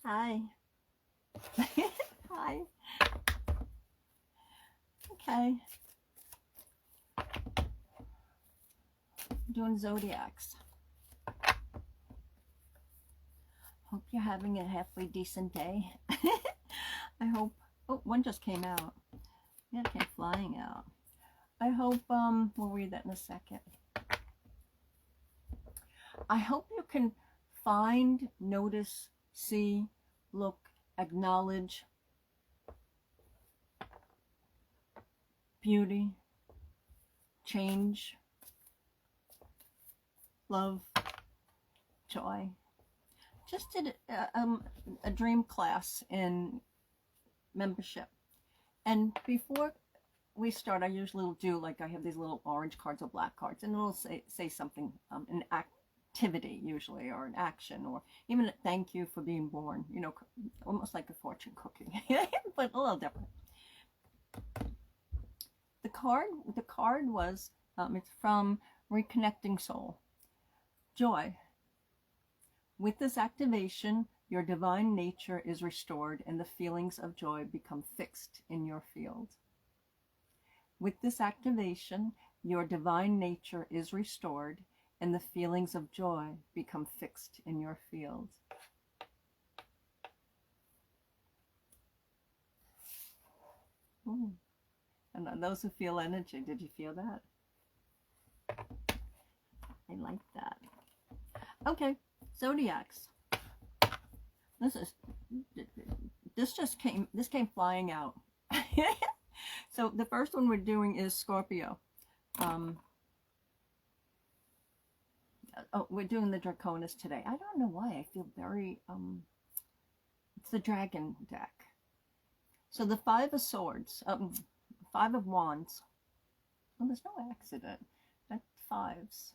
Hi. Hi. Okay. Doing zodiacs. Hope you're having a halfway decent day. I hope. Oh, one just came out. Yeah, it came flying out. I hope, we'll read that in a second. I hope you can find, notice, see, look, acknowledge beauty, change, love, joy. Just did a dream class in membership. And before we start, I usually will do, like, I have these little orange cards or black cards, and it'll say something, an activity usually, or an action, or even a thank you for being born, you know, almost like a fortune cookie, but a little different. The card was, it's from Reconnecting Soul. Joy. With this activation, your divine nature is restored and the feelings of joy become fixed in your field. With this activation, your divine nature is restored and the feelings of joy become fixed in your field. Ooh. And those who feel energy, did you feel that? I like that. Okay, zodiacs. This came flying out. So the first one we're doing is Scorpio. We're doing the Draconis today. I don't know why I feel very, it's the dragon deck. So the Five of Swords, Five of Wands. Oh, there's no accident. That's fives.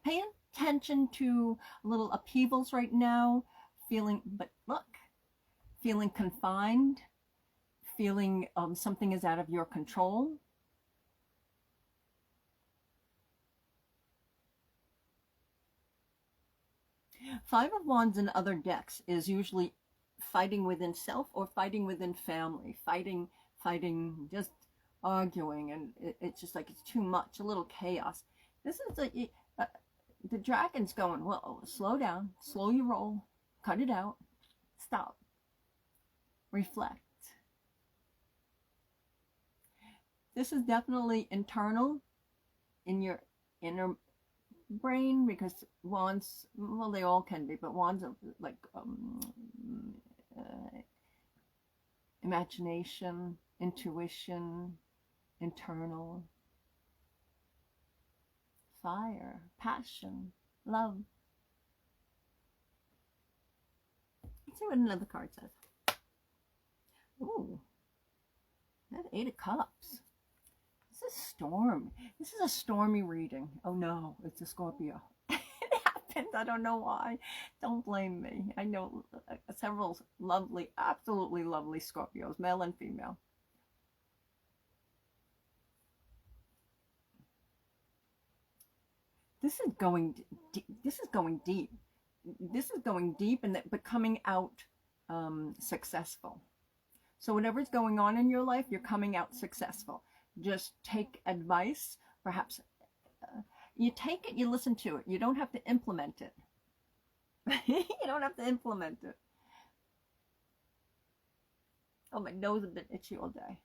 Pay attention to little upheavals right now. Feeling confined. Feeling something is out of your control. Five of Wands in other decks is usually fighting within self or fighting within family. Fighting, just arguing, and it's just like it's too much, a little chaos. This is the dragon's going, well, slow down, slow your roll, cut it out, stop, reflect. This is definitely internal, in your inner brain, because wands, well, they all can be, but wands are like imagination, intuition, internal. Fire, passion, love. Let's see what another card says. Ooh, that's Eight of Cups. This is storm. This is a stormy reading. Oh no, it's a Scorpio. It happened. I don't know why. Don't blame me. I know several lovely, absolutely lovely Scorpios, male and female. This is going deep. This is going deep. This is going deep, and but coming out successful. So whatever's going on in your life, you're coming out successful. Just take advice. Perhaps you take it, you listen to it. You don't have to implement it. You don't have to implement it. Oh, my nose has been itchy all day.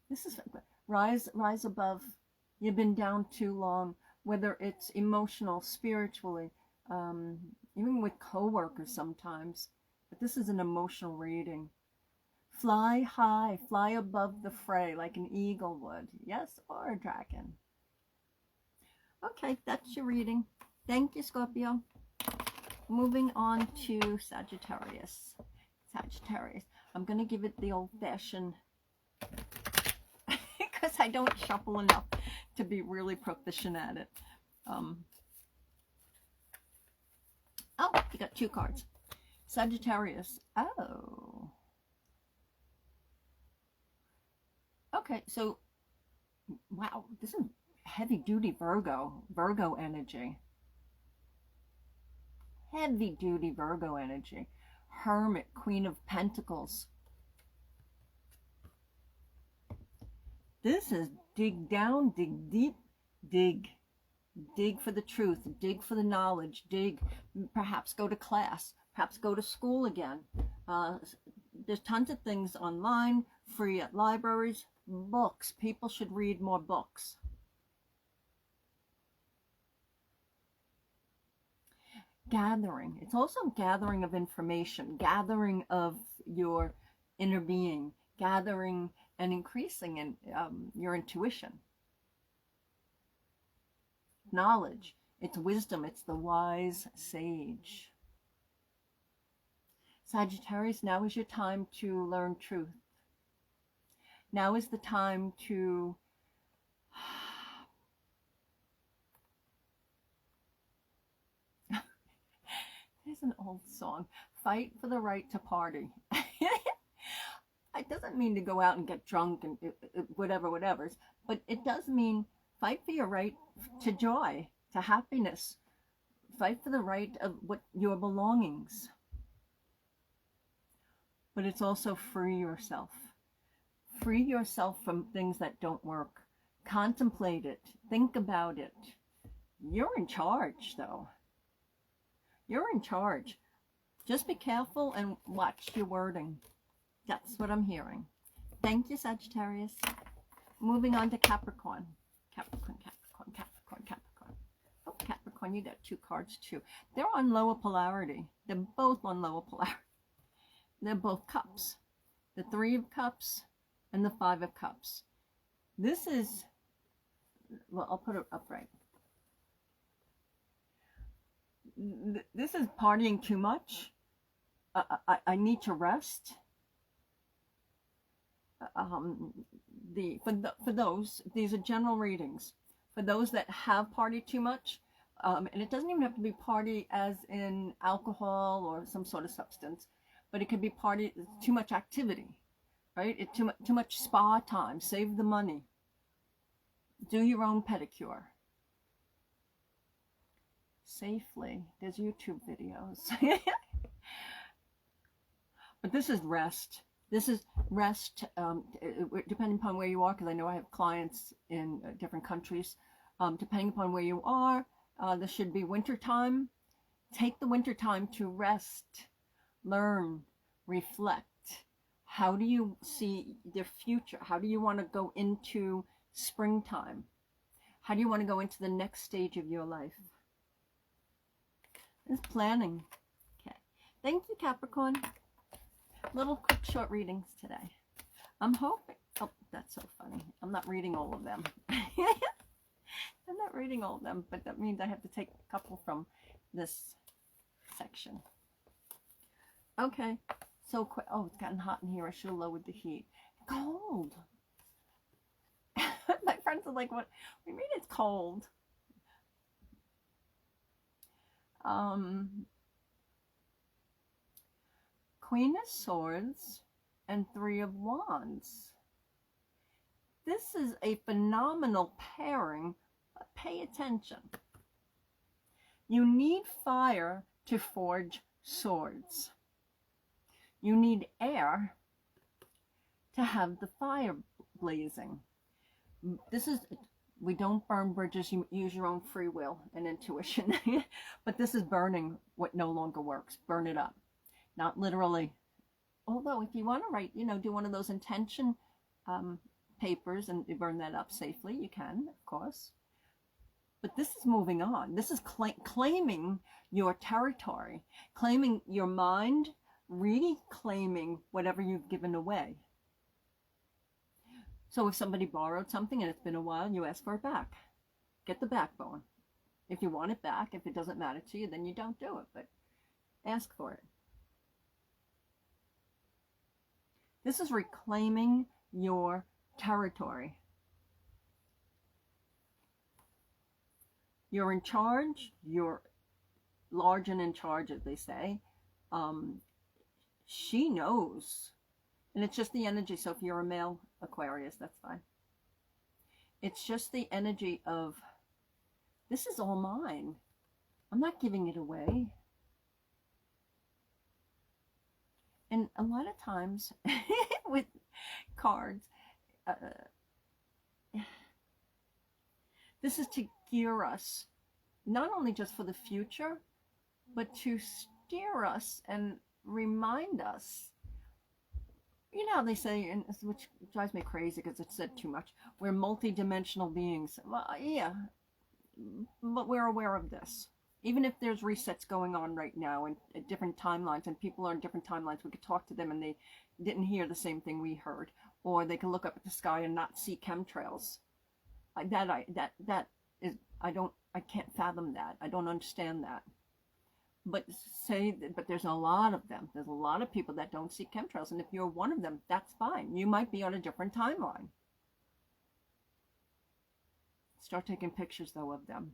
This is rise above. You've been down too long, whether it's emotional, spiritually, even with coworkers sometimes. But this is an emotional reading. Fly high, fly above the fray like an eagle would. Yes, or a dragon. Okay, that's your reading. Thank you, Scorpio. Moving on to Sagittarius. Sagittarius. I'm going to give it the old-fashioned, because I don't shuffle enough to be really proficient at it. Oh, you got two cards. Sagittarius. Oh. Okay, so, wow, this is heavy duty Virgo energy. Heavy duty Virgo energy. Hermit, Queen of Pentacles. This is dig down, dig deep, dig. Dig for the truth, dig for the knowledge, dig, perhaps go to class, perhaps go to school again. There's tons of things online, free at libraries, books. People should read more books. Gathering. It's also gathering of information, gathering of your inner being, gathering and increasing in your intuition. Knowledge. It's wisdom. It's the wise sage. Sagittarius, now is your time to learn truth. Now is the time to there's an old song, fight for the right to party. It doesn't mean to go out and get drunk and whatever, but it does mean fight for your right to joy, to happiness. Fight for the right of what your belongings. But it's also free yourself. Free yourself from things that don't work. Contemplate it. Think about it. You're in charge, though. You're in charge. Just be careful and watch your wording. That's what I'm hearing. Thank you, Sagittarius. Moving on to Capricorn. Capricorn. Oh, Capricorn, you got 2 cards too. They're on lower polarity. They're both on lower polarity. They're both cups. The 3 of Cups and the 5 of Cups. This is, well, I'll put it upright. This is partying too much. I need to rest. For those, these are general readings. For those that have partied too much, and it doesn't even have to be party as in alcohol or some sort of substance, but it could be party, too much activity, right? Too much spa time. Save the money. Do your own pedicure. Safely. There's YouTube videos. But this is rest. This is rest, depending upon where you are, because I know I have clients in different countries. Depending upon where you are, this should be winter time. Take the winter time to rest, learn, reflect. How do you see your future? How do you want to go into springtime? How do you want to go into the next stage of your life? It's planning. Okay. Thank you, Capricorn. Little quick short readings today. I'm hoping, oh, that's so funny. I'm not reading all of them. I'm not reading all of them, but that means I have to take a couple from this section. Okay, so quick. Oh, it's gotten hot in here. I should have lowered the heat. Cold. My friends are like, what do you mean it's cold? Queen of Swords and 3 of Wands. This is a phenomenal pairing, but pay attention. You need fire to forge swords. You need air to have the fire blazing. This is, we don't burn bridges, you use your own free will and intuition. But this is burning what no longer works. Burn it up. Not literally. Although if you want to write, do one of those intention papers and burn that up safely, you can, of course. But this is moving on. This is claiming your territory, claiming your mind, reclaiming whatever you've given away. So if somebody borrowed something and it's been a while, you ask for it back. Get the backbone. If you want it back, if it doesn't matter to you, then you don't do it, but ask for it. This is reclaiming your territory. You're in charge. You're large and in charge, as they say. She knows. And it's just the energy. So if you're a male Aquarius, that's fine. It's just the energy of, this is all mine. I'm not giving it away. And a lot of times with cards, this is to gear us, not only just for the future, but to steer us and remind us. You know how they say, and which drives me crazy because it's said too much, we're multi-dimensional beings. Well, yeah, but we're aware of this. Even if there's resets going on right now and at different timelines, and people are in different timelines, we could talk to them and they didn't hear the same thing we heard, or they can look up at the sky and not see chemtrails. I can't fathom that. I don't understand that. But there's a lot of them. There's a lot of people that don't see chemtrails, and if you're one of them, that's fine. You might be on a different timeline. Start taking pictures though of them,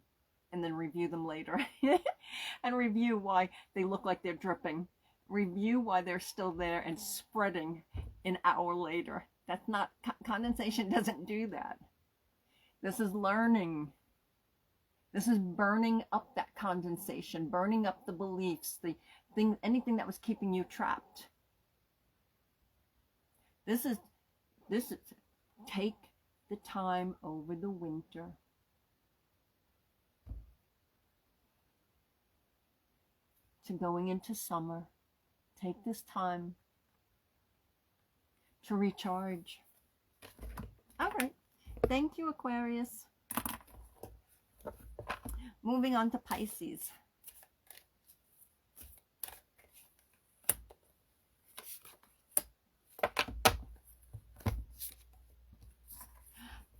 and then review them later, and review why they look like they're dripping. Review why they're still there and spreading an hour later. That's not, condensation doesn't do that. This is learning. This is burning up that condensation, burning up the beliefs, anything that was keeping you trapped. This is take the time over the winter to going into summer. Take this time to recharge. All right. Thank you, Aquarius. Moving on to Pisces.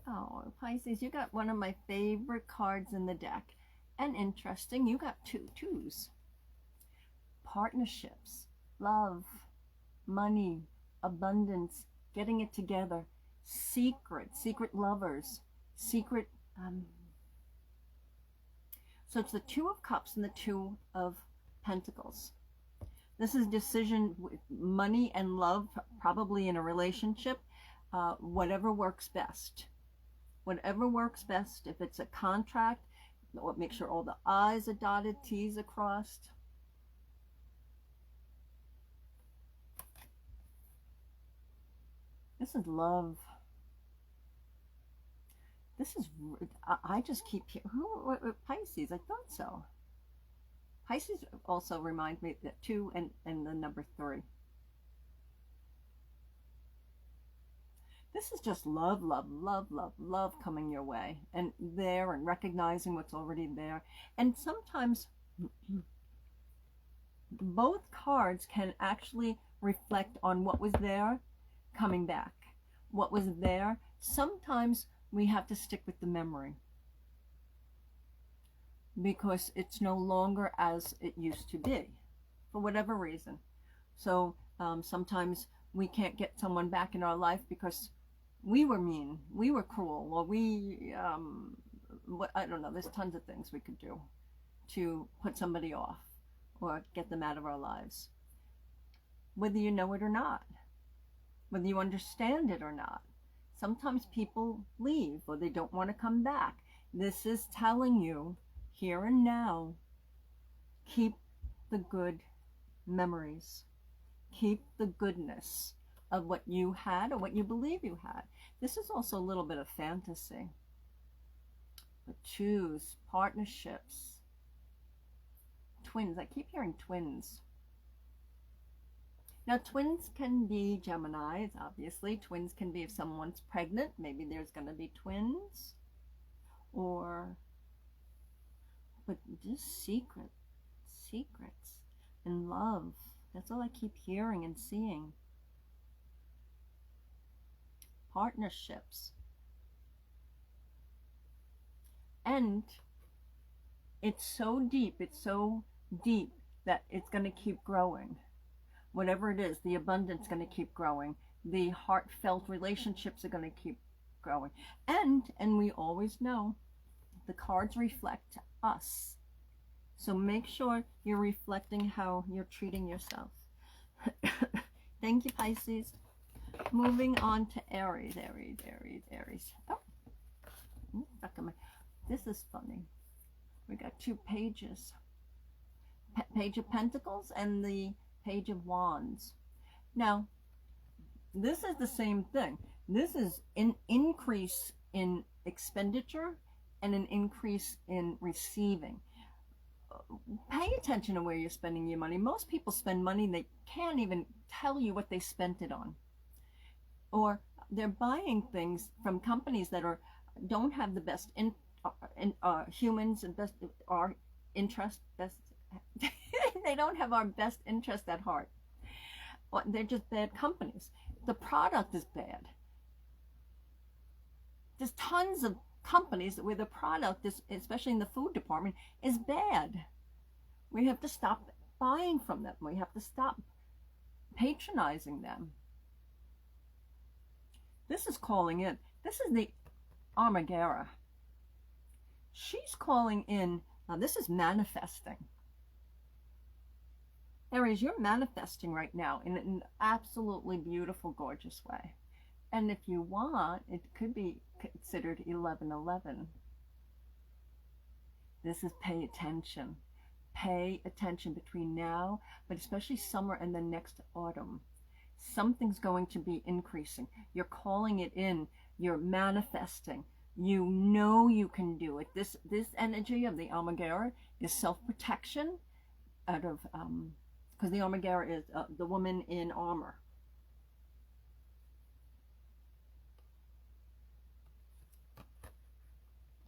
Oh, Pisces, you got one of my favorite cards in the deck. And interesting, you got two twos. Partnerships, love, money, abundance, getting it together, secret lovers, secret, so it's the Two of Cups and the Two of Pentacles. This is decision with money and love, probably in a relationship, whatever works best. Whatever works best. If it's a contract, make sure all the I's are dotted, T's are crossed. This is love. This is, I just keep hearing, Pisces, I thought so. Pisces also reminds me that 2 and the number 3. This is just love, love, love, love, love coming your way. And there, and recognizing what's already there. And sometimes both cards can actually reflect on what was there coming back. What was there. Sometimes we have to stick with the memory because it's no longer as it used to be for whatever reason. So sometimes we can't get someone back in our life because we were mean, we were cruel, or I don't know, there's tons of things we could do to put somebody off or get them out of our lives, whether you know it or not, whether you understand it or not. Sometimes people leave or they don't want to come back. This is telling you here and now, keep the good memories. Keep the goodness of what you had or what you believe you had. This is also a little bit of fantasy. But choose partnerships. Twins. I keep hearing twins. Now, twins can be Geminis, obviously. Twins can be if someone's pregnant. Maybe there's going to be twins. But just secrets and love. That's all I keep hearing and seeing. Partnerships. And it's so deep that it's going to keep growing. Whatever it is, the abundance is going to keep growing. The heartfelt relationships are going to keep growing. And we always know the cards reflect us. So make sure you're reflecting how you're treating yourself. Thank you, Pisces. Moving on to Aries. Oh. This is funny. We got two pages. Page of Pentacles and the Page of Wands. Now, this is the same thing. This is an increase in expenditure and an increase in receiving. Pay attention to where you're spending your money. Most people spend money they can't even tell you what they spent it on. Or they're buying things from companies that don't have the best humans and best our interest best they don't have our best interest at heart. They're just bad companies. The product is bad. There's tons of companies where the product is, especially in the food department, is bad. We have to stop buying from them. We have to stop patronizing them. This is calling in. This is the Armagera. She's calling in. This is manifesting. Aries, you're manifesting right now in an absolutely beautiful, gorgeous way. And if you want, it could be considered 1111. This is pay attention. Pay attention between now, but especially summer and then next autumn. Something's going to be increasing. You're calling it in. You're manifesting. You know you can do it. This energy of the Armagera is self-protection out of... because the Armagera is the woman in armor.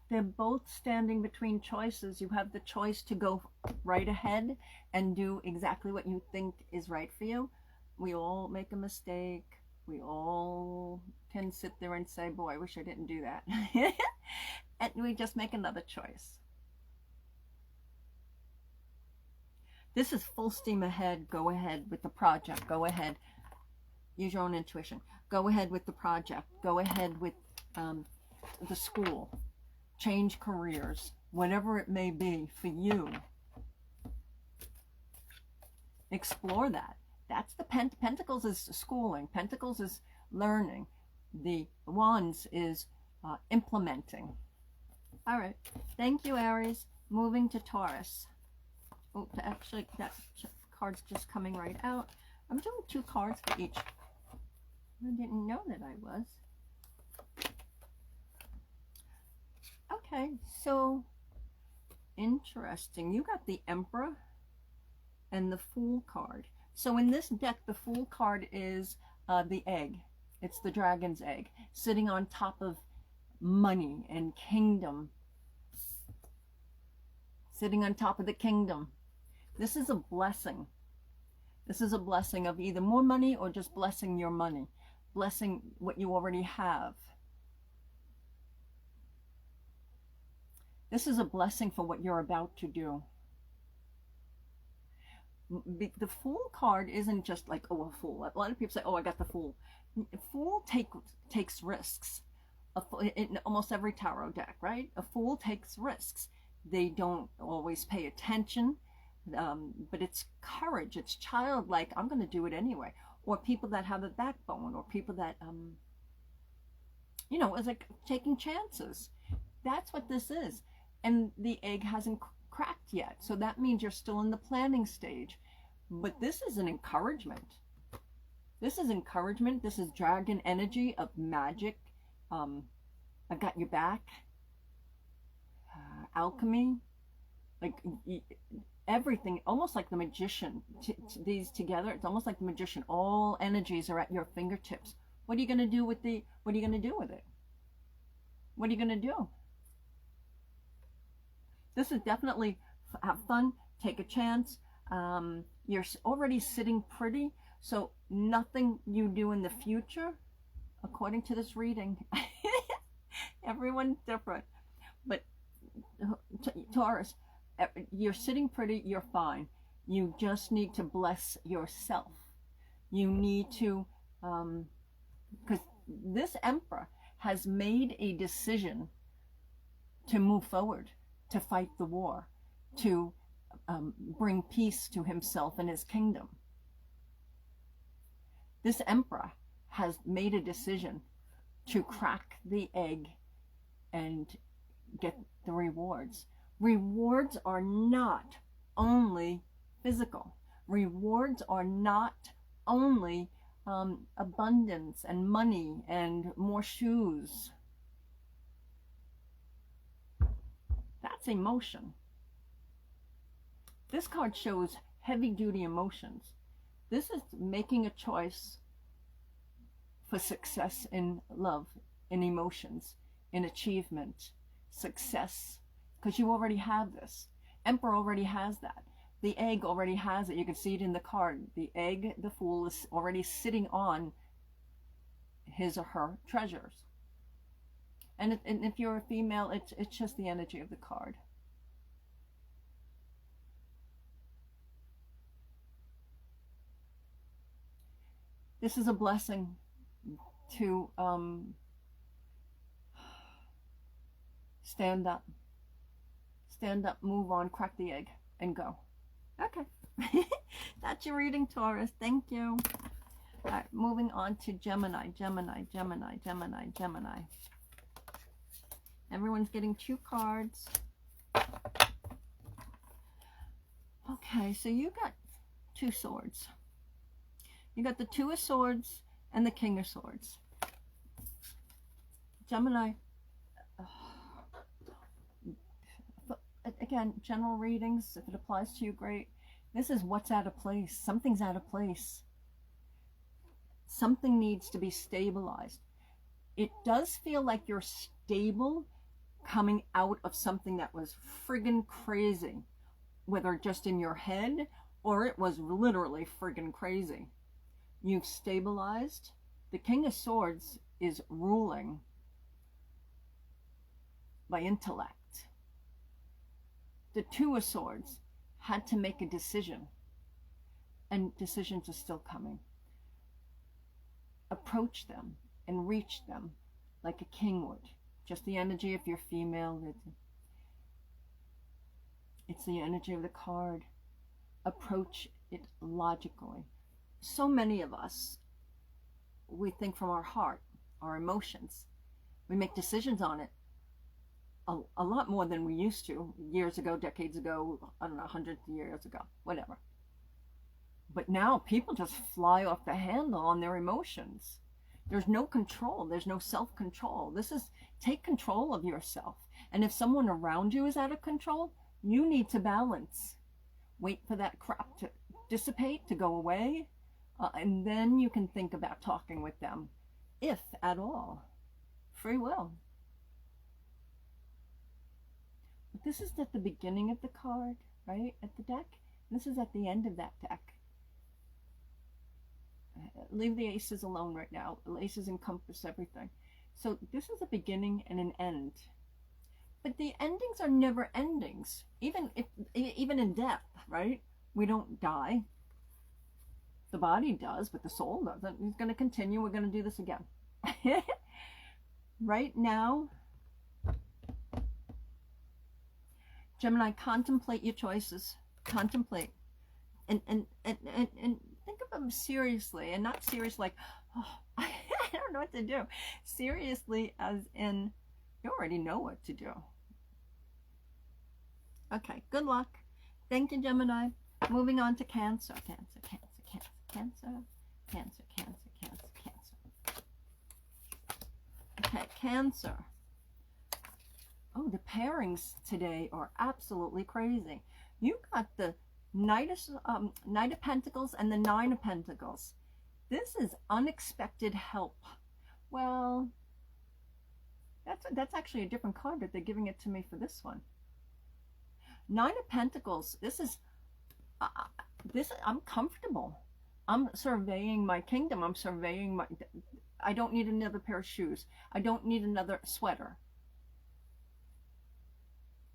They're both standing between choices. You have the choice to go right ahead and do exactly what you think is right for you. We all make a mistake. We all can sit there and say, boy, I wish I didn't do that. And we just make another choice. This is full steam ahead. Go ahead with the project. Go ahead. Use your own intuition. Go ahead with the project. Go ahead with the school. Change careers. Whatever it may be for you. Explore that. That's the Pentacles is schooling. Pentacles is learning. The Wands is implementing. All right. Thank you, Aries. Moving to Taurus. Oh, actually, that card's just coming right out. I'm doing 2 cards for each. I didn't know that I was. Okay, so interesting. You got the Emperor and the Fool card. So in this deck, the Fool card is the egg. It's the dragon's egg, sitting on top of money and kingdom. Sitting on top of the kingdom. This is a blessing. This is a blessing of either more money or just blessing your money. Blessing what you already have. This is a blessing for what you're about to do. The Fool card isn't just like, oh, a fool. A lot of people say, oh, I got the Fool. A fool takes risks. In almost every tarot deck, right? A fool takes risks. They don't always pay attention, but it's courage. It's childlike. I'm going to do it anyway. Or people that have a backbone, or people that, you know, it's like taking chances. That's what this is. And the egg hasn't cracked yet. So that means you're still in the planning stage. But this is an encouragement. This is encouragement. This is dragon energy of magic. I've got your back. Alchemy. Like everything, almost like the magician. These together, it's almost like the magician. All energies are at your fingertips. What are you going to do with the, what are you going to do with it? What are you going to do? This is definitely have fun, take a chance. You're already sitting pretty, so nothing you do in the future, according to this reading, everyone's different, but Taurus, you're sitting pretty, you're fine. You just need to bless yourself. You need to, because this Emperor has made a decision to move forward, to fight the war, to bring peace to himself and his kingdom. This Emperor has made a decision to crack the egg and get the rewards. Rewards are not only physical. Rewards are not only abundance and money and more shoes. That's emotion. This card shows heavy-duty emotions. This is making a choice for success in love, in emotions, in achievement, success, because you already have this. Emperor already has that. The egg already has it. You can see it in the card. The egg, the Fool, is already sitting on his or her treasures. And if you're a female, it's just the energy of the card. This is a blessing to stand up, move on, crack the egg, and go. Okay. That's your reading, Taurus. Thank you. All right, moving on to Gemini. Everyone's getting 2 cards. Okay, so you got 2 swords. You got the 2 of Swords and the King of Swords. Gemini, again, general readings, if it applies to you, great. This is what's out of place. Something's out of place. Something needs to be stabilized. It does feel like you're stable coming out of something that was friggin' crazy, whether just in your head or it was literally friggin' crazy. You've stabilized. The King of Swords is ruling by intellect. The 2 of Swords had to make a decision, and decisions are still coming. Approach them and reach them like a king would. Just the energy if you're female. It's the energy of the card. Approach it logically. So many of us, we think from our heart, our emotions. We make decisions on it a lot more than we used to years ago, decades ago, I don't know, hundreds of years ago, whatever. But now people just fly off the handle on their emotions. There's no control. There's no self-control. This is, take control of yourself. And if someone around you is out of control, you need to balance. Wait for that crap to dissipate, to go away, and then you can think about talking with them, if at all. Free will. But this is at the beginning of the card, right? At the deck. This is at the end of that deck. Leave the aces alone right now. The aces encompass everything. So this is a beginning and an end. But the endings are never endings. Even in death, right? We don't die. The body does, but the soul doesn't. He's going to continue. We're going to do this again. Right now, Gemini, contemplate your choices. Contemplate. And think of them seriously, and not serious like, oh, I don't know what to do. Seriously as in, you already know what to do. Okay, good luck. Thank you, Gemini. Moving on to Cancer. Cancer. Okay, Cancer. Oh, the pairings today are absolutely crazy. You got the Knight of Pentacles and the 9 of Pentacles. This is unexpected help. Well, that's actually a different card, but they're giving it to me for this one. 9 of Pentacles. This is I'm comfortable. I'm surveying my kingdom. I'm surveying my. I don't need another pair of shoes. I don't need another sweater.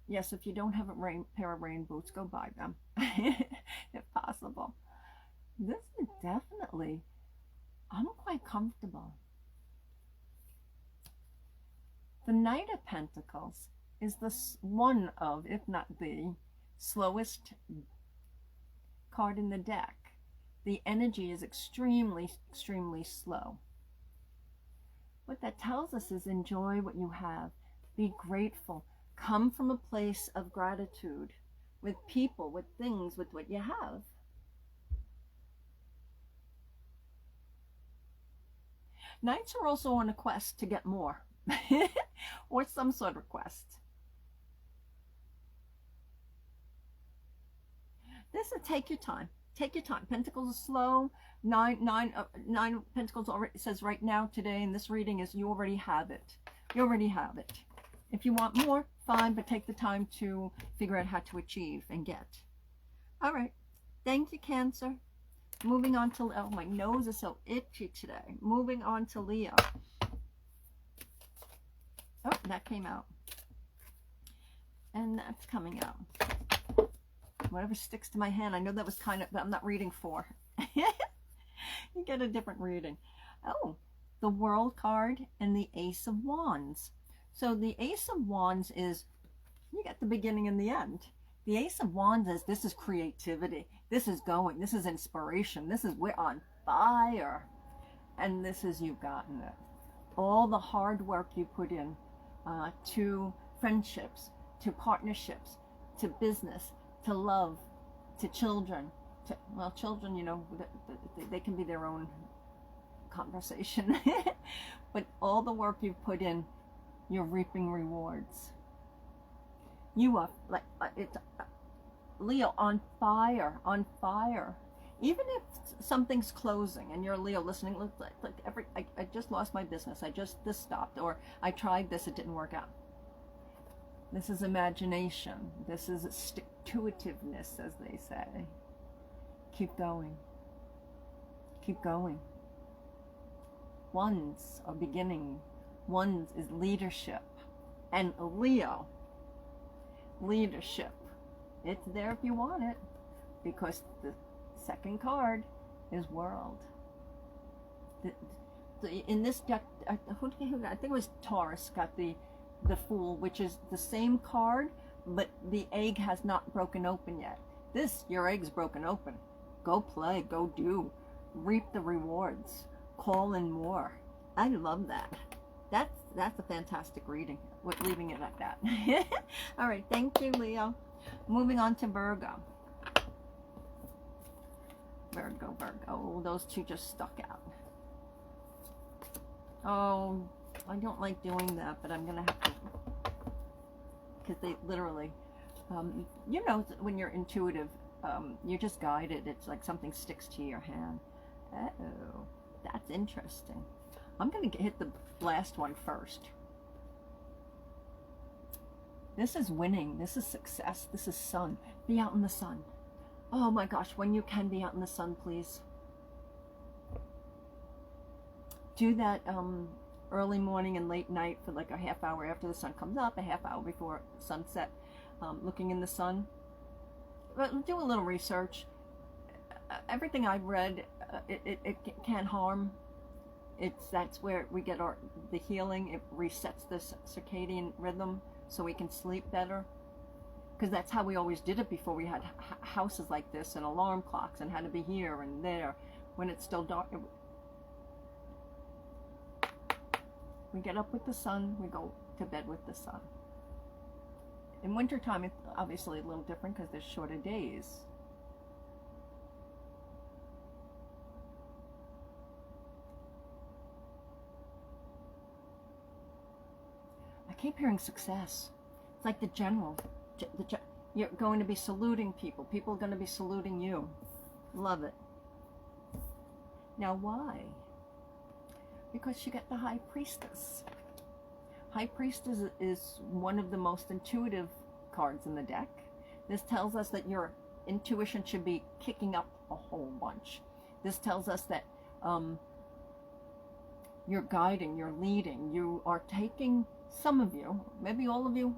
Yes, if you don't have a pair of rain boots, go buy them, if possible. This is definitely, I'm quite comfortable. The Knight of Pentacles is one of, if not the, slowest card in the deck. The energy is extremely, extremely slow. What that tells us is enjoy what you have. Be grateful. Come from a place of gratitude with people, with things, with what you have. Knights are also on a quest to get more or some sort of quest. This is take your time. Take your time. Pentacles are slow. Nine Pentacles already says right now, today, in this reading is you already have it. You already have it. If you want more, fine, but take the time to figure out how to achieve and get. All right. Thank you, Cancer. Moving on to, oh, my nose is so itchy today. Moving on to Leo. Oh, that came out. And that's coming out. Whatever sticks to my hand. I know that was kind of, I'm not reading for. You get a different reading. Oh, the World card and the Ace of Wands. So the Ace of Wands is, you get the beginning and the end. The Ace of Wands is, this is creativity. This is going. This is inspiration. This is, we're on fire. And this is, you've gotten it. All the hard work you put in to friendships, to partnerships, to business, to love, to children. To, well, children, you know, they can be their own conversation. But all the work you've put in, you're reaping rewards. You are like it's Leo, on fire, on fire. Even if something's closing and you're Leo listening, look like I just lost my business. This stopped, or I tried this, it didn't work out. This is imagination. This is stick-to-itiveness, as they say. Keep going. Keep going. Wands are beginning. Wands is leadership. And Leo, leadership. It's there if you want it, because the second card is World. In this deck, I think it was Taurus got the Fool, which is the same card, but the egg has not broken open yet. This, your egg's broken open. Go play, go do, reap the rewards, call in more. I love that. That's a fantastic reading. We're leaving it like that. All right, thank you, Leo. Moving on to Virgo. Virgo. Oh, those two just stuck out. Oh, I don't like doing that, but I'm gonna have to, because they literally, you know, when you're intuitive, you're just guided. It's like something sticks to your hand. Uh-oh, that's interesting. I'm gonna hit the last one first. This is winning. This is success. This is sun. Be out in the sun. Oh my gosh, when you can be out in the sun, please. Do that early morning and late night for like a half hour after the sun comes up, a half hour before sunset, looking in the sun. But do a little research. Everything I've read, it can't harm. That's where we get the healing. It resets the circadian rhythm so we can sleep better. Because that's how we always did it before we had houses like this and alarm clocks and had to be here and there when it's still dark. We get up with the sun, we go to bed with the sun. In wintertime, it's obviously a little different because there's shorter days. I keep hearing success. It's like the general. You're going to be saluting people. People are going to be saluting you. Love it. Now why? Because you get the High Priestess. High Priestess is one of the most intuitive cards in the deck. This tells us that your intuition should be kicking up a whole bunch. This tells us that you're guiding, you're leading, you are taking, some of you, maybe all of you,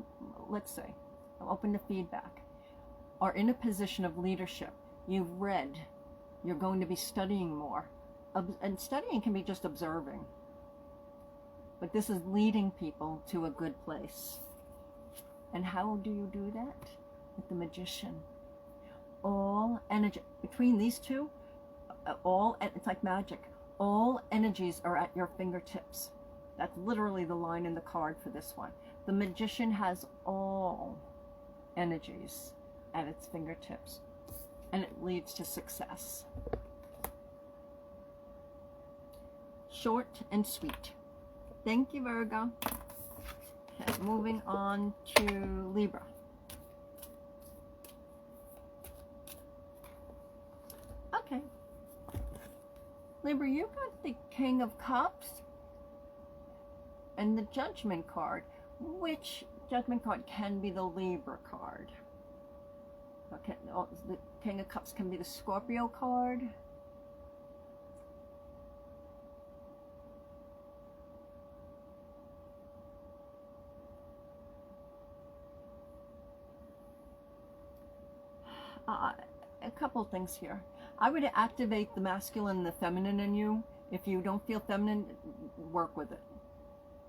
let's say, I'm open to feedback, are in a position of leadership. You've read, you're going to be studying more. And studying can be just observing. But this is leading people to a good place. And how do you do that? With the Magician. All energy, between these two, it's like magic. All energies are at your fingertips. That's literally the line in the card for this one. The magician has all energies at its fingertips, and it leads to success. Short and sweet. Thank you, Virgo. Okay, moving on to Libra. Okay. Libra, you got the King of Cups and the Judgment card. Which Judgment card can be the Libra card? Okay, the King of Cups can be the Scorpio card. A couple things here. I would activate the masculine and the feminine in you. If you don't feel feminine, work with it.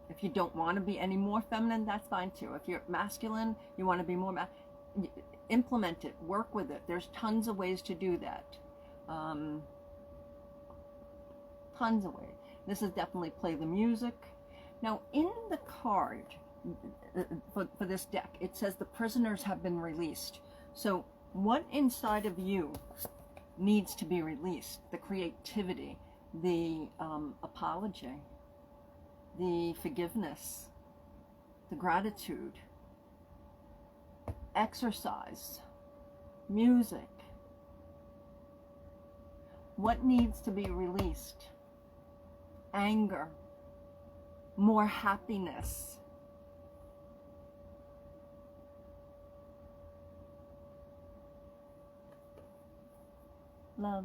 If you don't want to be any more feminine, that's fine too. If you're masculine, you want to be more implement it, work with it. There's tons of ways to do that. Tons of ways. This is definitely play the music. Now, in the card for this deck, it says the prisoners have been released. So what inside of you needs to be released? The creativity, the apology, the forgiveness, the gratitude, exercise, music. What needs to be released? Anger, more happiness. Love.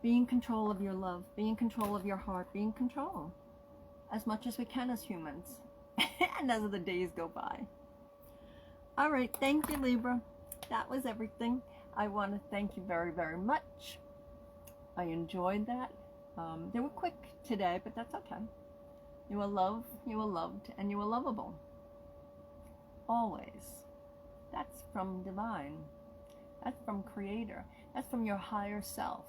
Be in control of your love. Be in control of your heart. Be in control as much as we can as humans. And as the days go by. All right. Thank you, Libra. That was everything. I want to thank you very, very much. I enjoyed that. They were quick today, but that's okay. You are loved, you are loved, and you are lovable. Always. That's from divine. That's from Creator. That's from your higher self.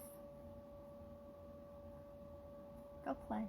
Go play.